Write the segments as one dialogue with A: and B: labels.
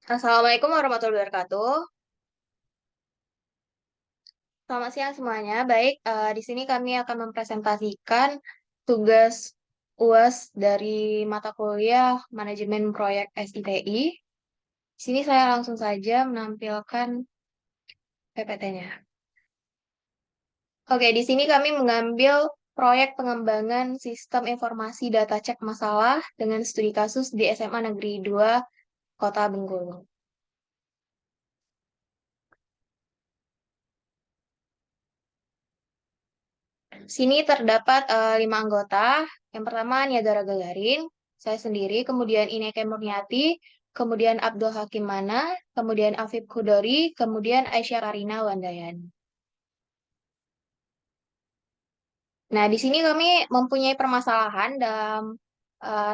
A: Assalamualaikum warahmatullahi wabarakatuh. Selamat siang semuanya. Baik, di sini kami akan mempresentasikan tugas UAS dari mata kuliah Manajemen Proyek SITI. Di sini saya langsung saja menampilkan PPT-nya. Oke, di sini kami mengambil proyek pengembangan sistem informasi data cek masalah dengan studi kasus di SMA Negeri 2 Kota Bengkulu. Sini terdapat 5 anggota. Yang pertama Niagara Gagarin, saya sendiri, kemudian Ineke Murniati, kemudian Abdul Hakim Mana, kemudian Afif Kudori, kemudian Aisyah Karina Wandayan. Nah, di sini kami mempunyai permasalahan dalam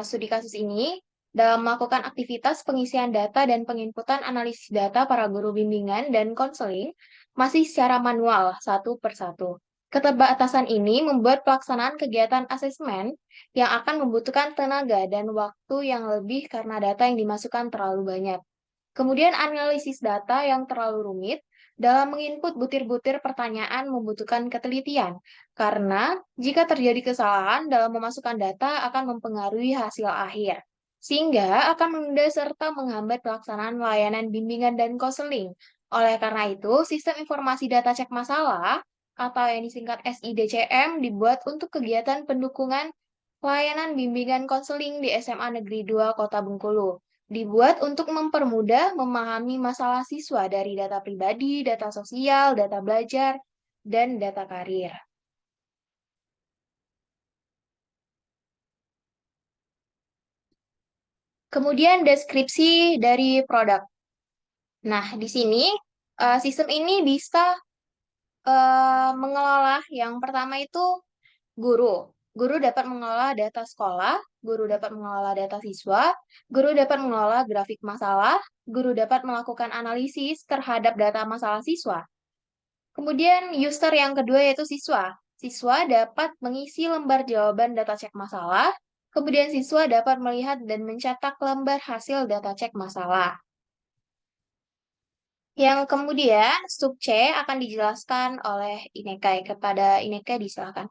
A: studi kasus ini dalam melakukan aktivitas pengisian data dan penginputan analisis data para guru bimbingan dan konseling masih secara manual satu persatu. Keterbatasan ini membuat pelaksanaan kegiatan asesmen yang akan membutuhkan tenaga dan waktu yang lebih karena data yang dimasukkan terlalu banyak. Kemudian analisis data yang terlalu rumit dalam menginput butir-butir pertanyaan membutuhkan ketelitian, karena jika terjadi kesalahan dalam memasukkan data akan mempengaruhi hasil akhir, sehingga akan menunda serta menghambat pelaksanaan layanan bimbingan dan konseling. Oleh karena itu, sistem informasi data cek masalah atau yang disingkat SIDCM dibuat untuk kegiatan pendukungan layanan bimbingan konseling di SMA Negeri 2 Kota Bengkulu. Dibuat untuk mempermudah memahami masalah siswa dari data pribadi, data sosial, data belajar, dan data karir. Kemudian deskripsi dari produk. Nah, di sini sistem ini bisa mengelola yang pertama itu guru. Guru dapat mengelola data sekolah, guru dapat mengelola data siswa, guru dapat mengelola grafik masalah, guru dapat melakukan analisis terhadap data masalah siswa. Kemudian user yang kedua yaitu siswa. Siswa dapat mengisi lembar jawaban data cek masalah, kemudian siswa dapat melihat dan mencetak lembar hasil data cek masalah. Yang kemudian sub C akan dijelaskan oleh Ineke. Kepada Ineke disilakan.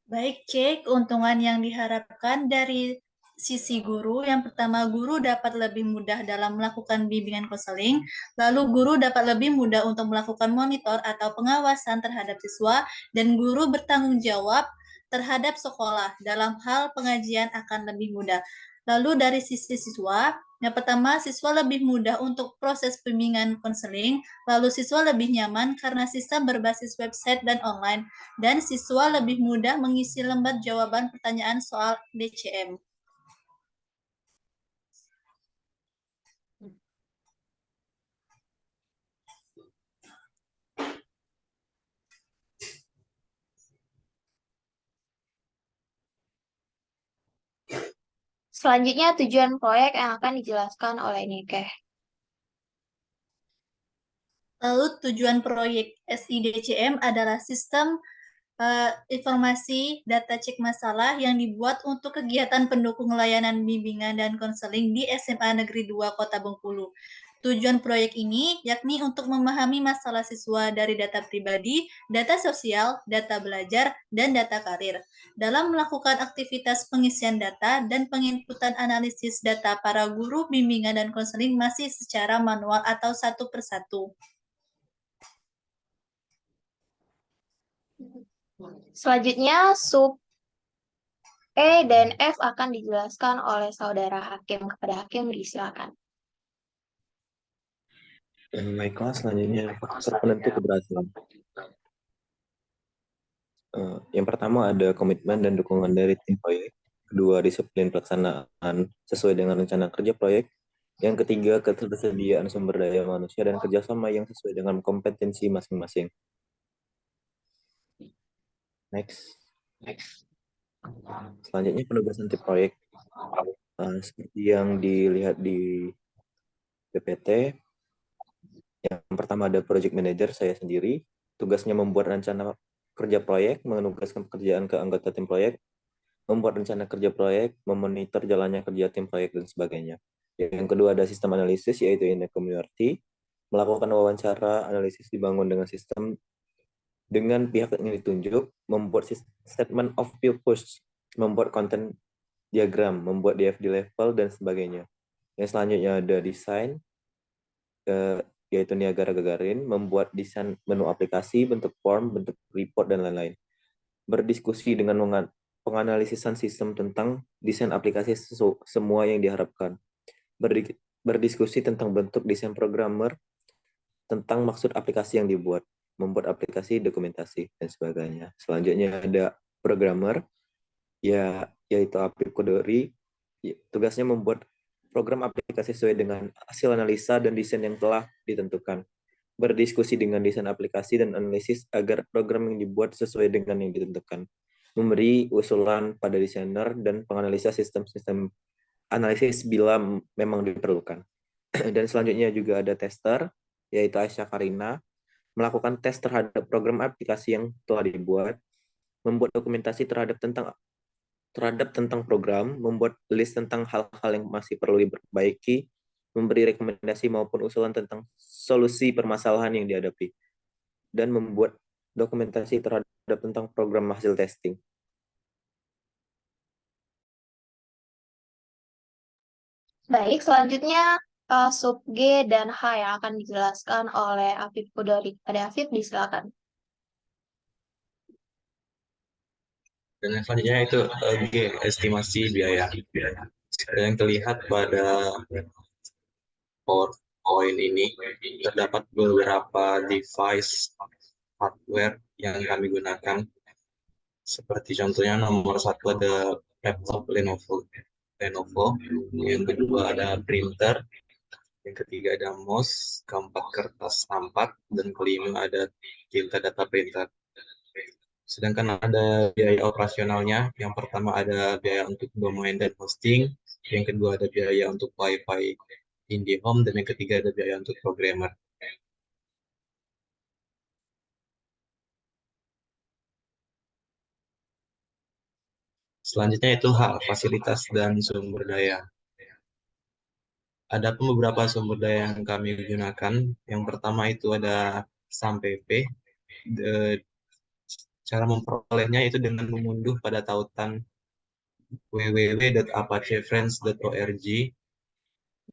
B: Baik, cek keuntungan yang diharapkan dari sisi guru. Yang pertama, guru dapat lebih mudah dalam melakukan bimbingan konseling, lalu guru dapat lebih mudah untuk melakukan monitor atau pengawasan terhadap siswa, dan guru bertanggung jawab terhadap sekolah dalam hal pengajian akan lebih mudah. Lalu dari sisi siswa, yang pertama, siswa lebih mudah untuk proses bimbingan konseling, lalu siswa lebih nyaman karena sistem berbasis website dan online, dan siswa lebih mudah mengisi lembar jawaban pertanyaan soal DCM.
A: Selanjutnya tujuan proyek yang akan dijelaskan oleh Ineke.
B: Lalu tujuan proyek SIDCM adalah sistem informasi data cek masalah yang dibuat untuk kegiatan pendukung layanan bimbingan dan konseling di SMA Negeri 2 Kota Bengkulu. Tujuan proyek ini yakni untuk memahami masalah siswa dari data pribadi, data sosial, data belajar, dan data karir. Dalam melakukan aktivitas pengisian data dan penginputan analisis data para guru, bimbingan, dan konseling masih secara manual atau satu persatu.
A: Selanjutnya sub E dan F akan dijelaskan oleh saudara Hakim. Kepada Hakim disilakan.
C: Baiklah, selanjutnya faktor penentu keberhasilan. Yang pertama ada komitmen dan dukungan dari tim proyek. Kedua, disiplin pelaksanaan sesuai dengan rencana kerja proyek. Yang ketiga, ketersediaan sumber daya manusia dan kerjasama yang sesuai dengan kompetensi masing-masing. Next. Selanjutnya penugasan tim proyek. Seperti yang dilihat di PPT, yang pertama ada project manager, saya sendiri. Tugasnya membuat rencana kerja proyek, menugaskan pekerjaan ke anggota tim proyek, membuat rencana kerja proyek, memonitor jalannya kerja tim proyek, dan sebagainya. Yang kedua ada sistem analisis, yaitu in community, melakukan wawancara analisis dibangun dengan sistem dengan pihak yang ditunjuk, membuat statement of purpose, membuat konten diagram, membuat DFD level, dan sebagainya. Yang selanjutnya ada desain, yaitu Niagara Gagarin, membuat desain menu aplikasi, bentuk form, bentuk report, dan lain-lain. Berdiskusi dengan penganalisisan sistem tentang desain aplikasi semua yang diharapkan. Berdiskusi tentang bentuk desain programmer, tentang maksud aplikasi yang dibuat, membuat aplikasi, dokumentasi, dan sebagainya. Selanjutnya ada programmer, yaitu Apip Kodori, tugasnya membuat program aplikasi sesuai dengan hasil analisa dan desain yang telah ditentukan. Berdiskusi dengan desain aplikasi dan analisis agar program yang dibuat sesuai dengan yang ditentukan. Memberi usulan pada desainer dan penganalisa sistem-sistem analisis bila memang diperlukan. Dan selanjutnya juga ada tester, yaitu Aisyah Karina, melakukan tes terhadap program aplikasi yang telah dibuat, membuat dokumentasi terhadap tentang program, membuat list tentang hal-hal yang masih perlu diperbaiki, memberi rekomendasi maupun usulan tentang solusi permasalahan yang dihadapi, dan membuat dokumentasi terhadap tentang program hasil testing.
A: Baik, selanjutnya sub G dan H yang akan dijelaskan oleh Afif Kudori. Ada Afif, disilakan.
D: Dan yang selanjutnya itu G, estimasi biaya. Yang terlihat pada PowerPoint ini terdapat beberapa device hardware yang kami gunakan. Seperti contohnya nomor satu ada laptop Lenovo, yang kedua ada printer, yang ketiga ada mouse, keempat kertas A4, dan kelima ada tinta data printer. Sedangkan ada biaya operasionalnya. Yang pertama ada biaya untuk domain dan hosting, yang kedua ada biaya untuk wifi IndiHome, dan yang ketiga ada biaya untuk programmer. Selanjutnya itu H, fasilitas dan sumber daya. Ada pun beberapa sumber daya yang kami gunakan. Yang pertama itu ada SAM-PP. Cara memperolehnya itu dengan mengunduh pada tautan www.apachefriends.org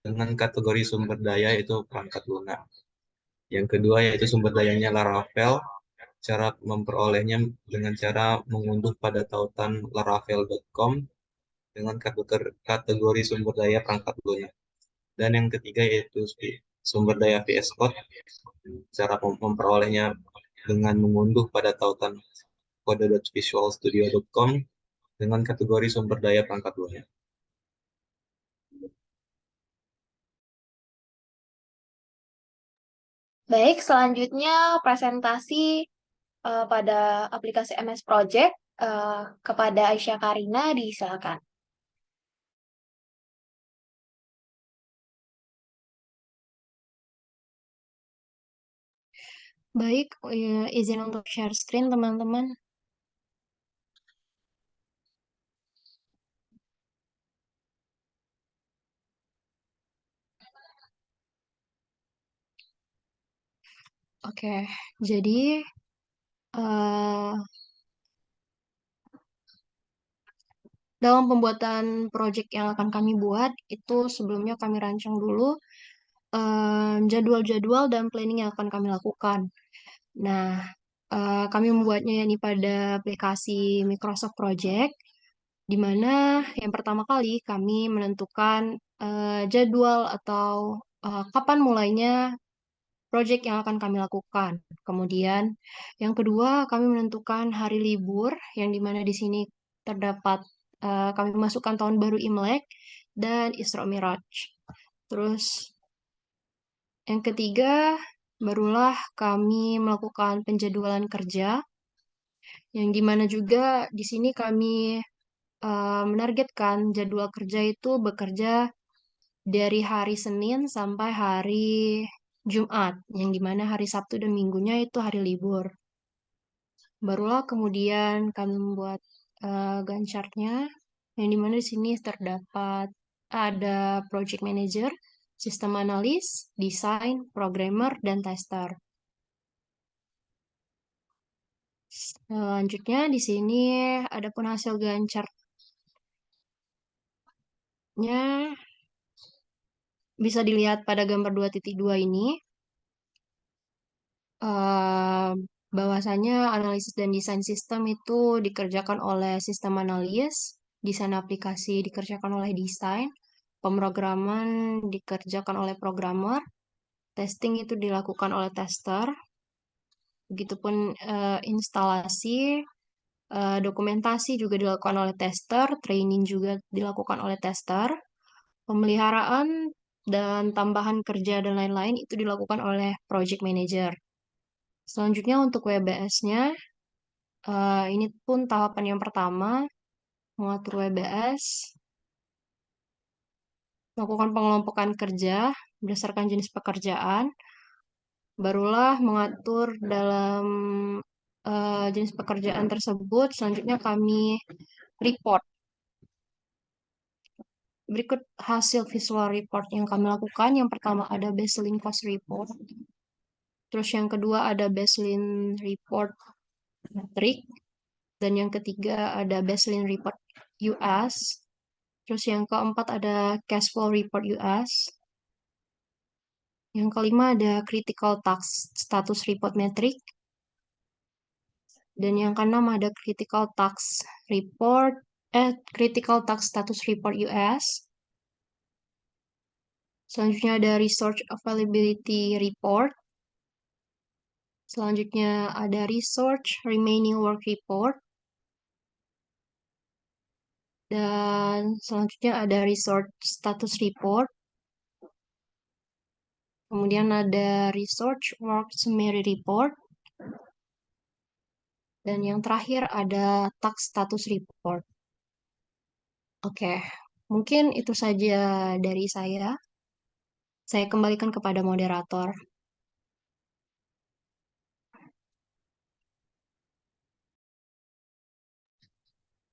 D: dengan kategori sumber daya itu perangkat lunak. Yang kedua yaitu sumber dayanya Laravel. Cara memperolehnya dengan cara mengunduh pada tautan laravel.com dengan kategori sumber daya perangkat lunak. Dan yang ketiga yaitu sumber daya VS Code. Cara memperolehnya dengan mengunduh pada tautan kode.visualstudio.com dengan kategori sumber daya perangkat lunak.
A: Baik, selanjutnya presentasi pada aplikasi MS Project kepada Aisyah Karina, disilakan.
E: Baik, izin untuk share screen teman-teman. Oke, jadi dalam pembuatan project yang akan kami buat, itu sebelumnya kami rancang dulu jadwal-jadwal dan planning yang akan kami lakukan. Nah, kami membuatnya yakni pada aplikasi Microsoft Project, di mana yang pertama kali kami menentukan jadwal atau kapan mulainya project yang akan kami lakukan. Kemudian, yang kedua, kami menentukan hari libur, yang dimana di sini terdapat kami masukkan tahun baru Imlek dan Isra Miraj. Terus, yang ketiga, barulah kami melakukan penjadwalan kerja, yang dimana juga di sini kami menargetkan jadwal kerja itu bekerja dari hari Senin sampai hari Jumat, yang dimana hari Sabtu dan Minggunya itu hari libur. Barulah kemudian kami membuat Gantt chart-nya, yang dimana di sini terdapat ada project manager, sistem analis, desain, programmer, dan tester. Selanjutnya di sini ada pun hasil Gantt chartnya bisa dilihat pada gambar 2.2 ini. eh, Bahwasanya analisis dan desain sistem itu dikerjakan oleh sistem analis, desain aplikasi dikerjakan oleh desain, pemrograman dikerjakan oleh programmer, testing itu dilakukan oleh tester, begitupun instalasi, dokumentasi juga dilakukan oleh tester, training juga dilakukan oleh tester, pemeliharaan dan tambahan kerja dan lain-lain itu dilakukan oleh project manager. Selanjutnya untuk WBS-nya, ini pun tahapan yang pertama, mengatur WBS, melakukan pengelompokan kerja berdasarkan jenis pekerjaan, barulah mengatur dalam jenis pekerjaan tersebut. Selanjutnya kami report. Berikut hasil visual report yang kami lakukan. Yang pertama ada baseline cost report. Terus yang kedua ada baseline report metric. Dan yang ketiga ada baseline report US. Terus yang keempat ada cash flow report US. Yang kelima ada critical tax status report metric. Dan yang keenam ada critical tax status report US. Selanjutnya ada resource availability report. Selanjutnya ada resource remaining work report. Dan selanjutnya ada resource status report. Kemudian ada resource work summary report. Dan yang terakhir ada tax status report. Oke, mungkin itu saja dari saya. Saya kembalikan kepada moderator.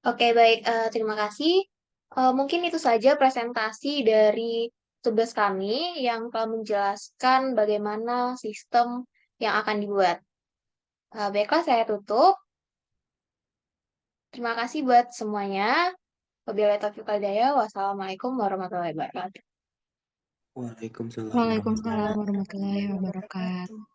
A: Oke, baik. Terima kasih. Mungkin itu saja presentasi dari tugas kami yang telah menjelaskan bagaimana sistem yang akan dibuat. Baiklah, saya tutup. Terima kasih buat semuanya. Wabillahi taufiq wal hidayah. Wassalamualaikum warahmatullahi wabarakatuh.
C: Waalaikumsalam.
E: Waalaikumsalam warahmatullahi wabarakatuh.